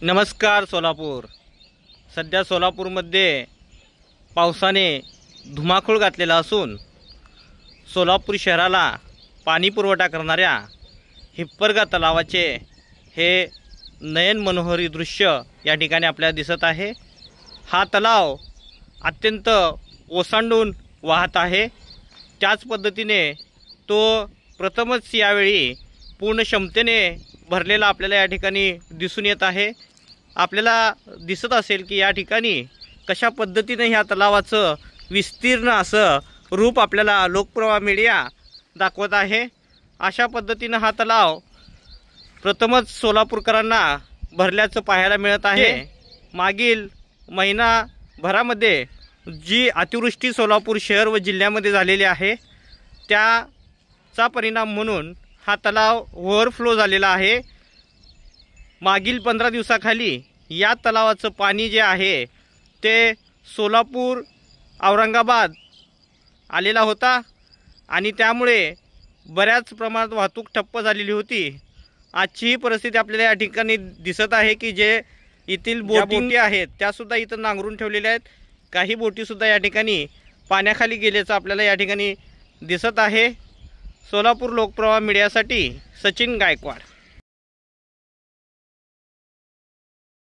नमस्कार सोलापूर। सध्या सोलापूरमध्ये पावसाने धुमाकूळ घातलेला असून सोलापूर शहराला पाणी पुरवठा करणाऱ्या हिप्परगा तलावाचे हे नयन मनोहरी दृश्य या ठिकाणी आपल्याला दिसत आहे। हा तलाव अत्यंत ओसांडून वाहत आहे। त्याच पद्धतीने तो प्रथमच यावेळी पूर्ण क्षमतेने भरलेला आपल्याला या ठिकाणी दिसून येत आहे। आपल्याला दिसत असेल की या ठिकाणी कशा पद्धतीने ह्या तलावाचं विस्तीर्ण असं रूप आपल्याला लोकप्रवाह मीडिया दाखवत आहे। अशा पद्धतीने हा तलाव प्रथमच सोलापूरकरांना भरल्याचं पाहायला मिळत आहे। मागील महिनाभरामध्ये जी अतिवृष्टी सोलापूर शहर व जिल्ह्यामध्ये झालेली आहे त्याचा परिणाम म्हणून हा तलाव ओव्हरफ्लो झालेला आहे। मागील 15 दिवसाखाली या तलावाचं पाणी जे आहे ते सोलापूर औरंगाबाद आलेला होता आणि त्यामुळे बऱ्याच प्रमाणात वाहतूक ठप्प झालेली होती। आजची ही परिस्थिती आपल्याला या ठिकाणी दिसत आहे की जे येथील बोटी आहेत त्यासुद्धा इथं नांगरून ठेवलेल्या आहेत। काही बोटीसुद्धा या ठिकाणी पाण्याखाली गेल्याचं आपल्याला या ठिकाणी दिसत आहे। सोलापूर लोकप्रवाह मीडियासाठी सचिन गायकवाड।